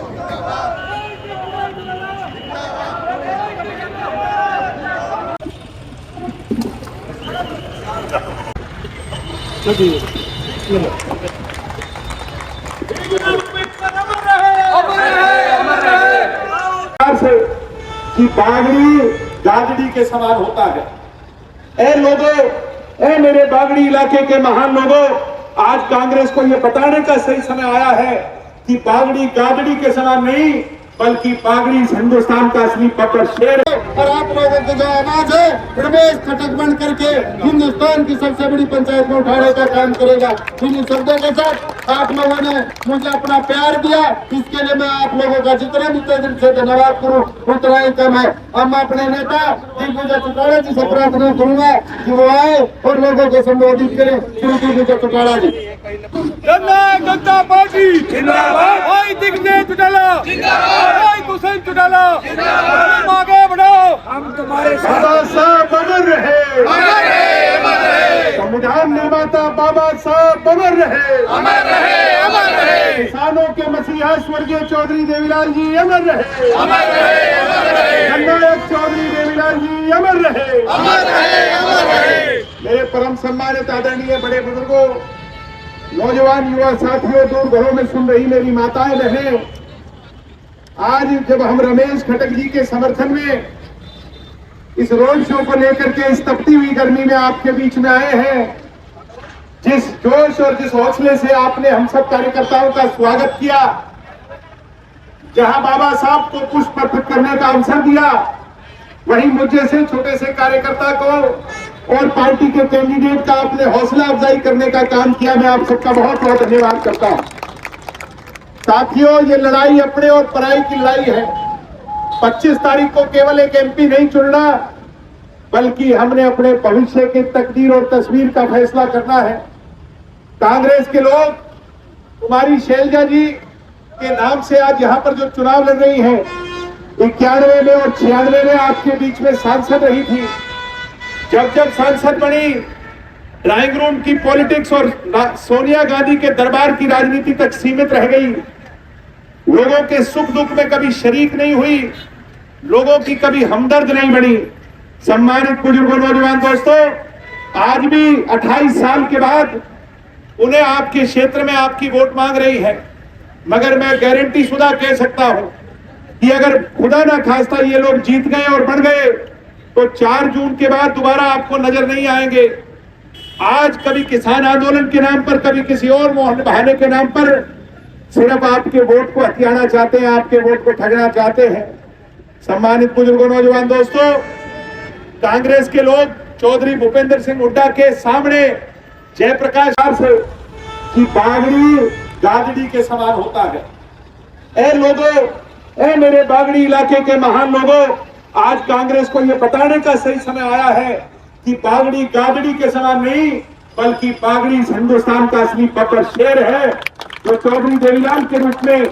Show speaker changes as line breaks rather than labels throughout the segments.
कि बागड़ी गाजड़ी के समान होता है। ए लोगों, ए मेरे बागड़ी इलाके के महान लोगों, आज कांग्रेस को यह बताने का सही समय आया है कि बागड़ी गाजड़ी के समान नहीं बल्कि बागड़ी हिंदुस्तान का असली बब्बर शेर है। और आप लोगों को जो आवाज है रमेश खटक बन करके हिंदुस्तान की सबसे बड़ी पंचायत में उठाने का काम करेगा। इन शब्दों के साथ आप लोगों ने मुझे अपना प्यार दिया, इसके लिए मैं आप लोगों का जितना भी दिल से धन्यवाद करूं उतना ही कम है। अब मैं अपने नेता दिग्विजय चौटाला जी से प्रार्थना करूंगा कि वो आए और लोगों को संबोधित करें। दिग्विजय चौटाला जी।
जनता पार्टी जिंदाबाद, भाई दिग्विजय चौटाला जिंदाबाद, भाई हुसैन चौटाला जिंदाबाद, आगे बढ़ो, हम तुम्हारे
साथ अमर रहे,
अमर रहे, अमर रहे,
संविधान निर्माता बाबा साहब अमर रहे,
अमर रहे, अमर रहे,
किसानों के मसीहा स्वर्गीय चौधरी देवीलाल जी अमर रहे,
अमर रहे, अमर रहे,
जननायक चौधरी देवीलाल जी अमर रहे,
अमर रहे, अमर रहे।
मेरे परम सम्मानित आदरणीय बड़े बुजुर्गों, नौजवान युवा साथियों, दूर घरों में सुन रही मेरी माताएं बहनें, आज जब हम रमेश खटक जी के समर्थन में इस रोड शो को लेकर के इस तपती हुई गर्मी में आपके बीच में आए हैं, जिस जोश और जिस हौसले से आपने हम सब कार्यकर्ताओं का स्वागत किया, जहां बाबा साहब को पुष्प अर्पित करने का अवसर दिया, वहीं मुझ जैसे छोटे से कार्यकर्ता को और पार्टी के कैंडिडेट का आपने हौसला अफजाई करने का काम किया। मैं आप सबका बहुत बहुत धन्यवाद करता हूं। साथियों, ये लड़ाई अपने और पराई की लड़ाई है। 25 तारीख को केवल एक एमपी नहीं चुनना, बल्कि हमने अपने भविष्य की तकदीर और तस्वीर का फैसला करना है। कांग्रेस के लोग कुमारी शैलजा जी के नाम से आज यहां पर जो चुनाव लड़ रही हैं, 91 में और 96 में आपके बीच में सांसद रही थी। जब जब सांसद बनी, ड्राइंग रूम की पॉलिटिक्स और सोनिया गांधी के दरबार की राजनीति तक सीमित रह गई। लोगों के सुख दुख में कभी शरीक नहीं हुई, लोगों की कभी हमदर्द नहीं बनी। सम्मानित बुजुर्गों, नौजवान दोस्तों, आज भी 28 साल के बाद उन्हें आपके क्षेत्र में आपकी वोट मांग रही है। मगर मैं गारंटी शुदा कह सकता हूं कि अगर खुदा ना खास्ता ये लोग जीत गए और बढ़ गए तो 4 जून के बाद दोबारा आपको नजर नहीं आएंगे। आज कभी किसान आंदोलन के नाम पर, कभी किसी और मोहन बहाने के नाम पर सिर्फ आपके वोट को हथियाना चाहते हैं, आपके वोट को ठगना चाहते हैं। सम्मानित बुजुर्गों, नौजवान दोस्तों, कांग्रेस के लोग चौधरी भूपेंद्र सिंह हुड्डा के सामने जयप्रकाश से कि बागड़ी गाजड़ी के समान होता है। ए लोगों, ए मेरे बागड़ी इलाके के महान लोगों, आज कांग्रेस को यह बताने का सही समय आया है कि बागड़ी गाजड़ी के समान नहीं बल्कि बागड़ी हिंदुस्तान का असली बब्बर शेर है, जो चौधरी देवीलाल के रूप में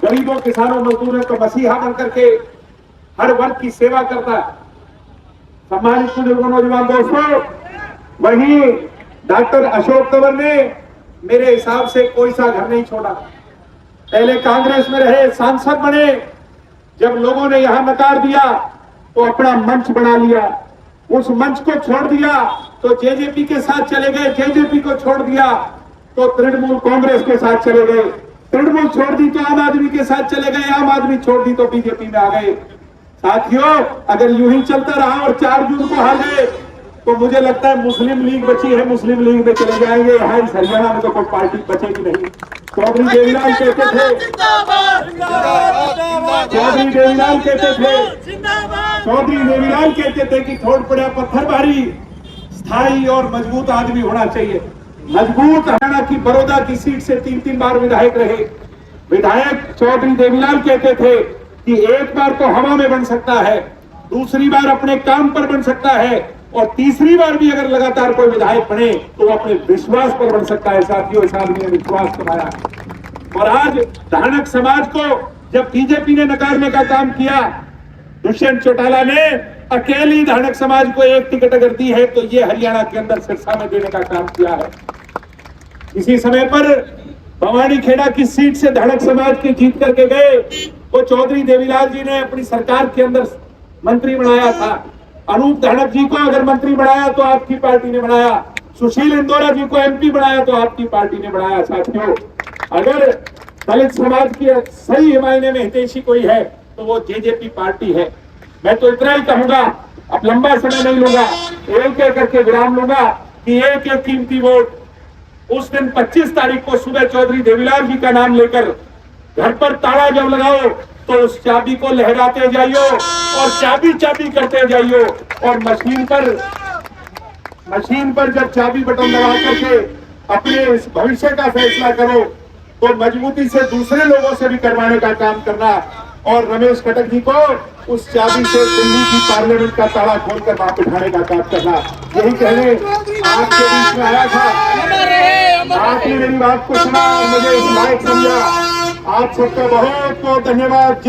गरीबों, किसानों, मजदूरों को मसीहा बनकर के हर वर्ग की सेवा करता है। सम्मानित बुजुर्गों, नौजवान दोस्तों, वहीं डॉक्टर अशोक तंवर ने मेरे हिसाब से कोई सा घर नहीं छोड़ा। पहले कांग्रेस में रहे, सांसद बने, जब लोगों ने यहां नकार दिया तो अपना मंच बना लिया। उस मंच को छोड़ दिया तो जेजेपी के साथ चले गए, जेजेपी को छोड़ दिया तो तृणमूल कांग्रेस के साथ चले गए, तृणमूल छोड़ दी तो आम आदमी के साथ चले गए, आम आदमी छोड़ दी तो बीजेपी में आ गए। साथियों, अगर यूं ही चलता रहा और 4 जून को हार गए तो मुझे लगता है मुस्लिम लीग बची है, मुस्लिम लीग में चले जाएंगे। यहाँ इस हरियाणा में तो कोई पार्टी बचेगी नहीं। चौधरी देवीलाल कहते थे, चौधरी देवीलाल कहते थे, चौधरी देवीलाल कहते थे कि थोड़ पड़ा पत्थर भारी, स्थायी और मजबूत आदमी होना चाहिए। मजबूत हरियाणा की बड़ौदा की सीट से 3 बार विधायक रहे विधायक चौधरी देवीलाल कहते थे कि एक बार तो हवा में बन सकता है, दूसरी बार अपने काम पर बन सकता है, और तीसरी बार भी अगर लगातार कोई विधायक बने तो अपने विश्वास पर बन सकता है। साथियों, इस आदमी ने विश्वास बनाया। और आज धानक समाज को जब बीजेपी ने नकारने का काम किया, दुष्यंत चौटाला ने अकेली धानक समाज को 1 टिकट अगर दी है तो ये हरियाणा के अंदर सिरसा में देने का काम किया है। इसी समय पर भवानी खेड़ा की सीट से धड़क समाज के जीत करके गए, वो चौधरी देवीलाल जी ने अपनी सरकार के अंदर मंत्री बनाया था। अनूप धड़क जी को अगर मंत्री बनाया तो आपकी पार्टी ने बनाया, सुशील इंदौरा जी को एमपी बनाया तो आपकी पार्टी ने बनाया। साथियों, अगर दलित समाज की सही मायने में हितैषी कोई है तो वो जेजेपी पार्टी है। मैं तो इतना ही कहूंगा, अब लंबा समय नहीं लूंगा, एक एक करके विराम लूंगा कि एक एक कीमती वोट उस दिन 25 तारीख को सुबह चौधरी देवीलाल जी का नाम लेकर घर पर ताला जब लगाओ तो उस चाबी को लहराते जाइयो और चाबी चाबी करते जाइयो, और मशीन पर जब चाबी बटन लगा करके अपने इस भविष्य का फैसला करो तो मजबूती से दूसरे लोगों से भी करवाने का काम करना, और रमेश खटक जी को उस चाबी से दिल्ली की पार्लियामेंट का ताला खोलकर वहां बिठाने का काम करना। यही कहने आपके बीच में आया था। आपने मेरी बात को सुना और मुझे इस लायक समझा। आप सबका बहुत बहुत धन्यवाद।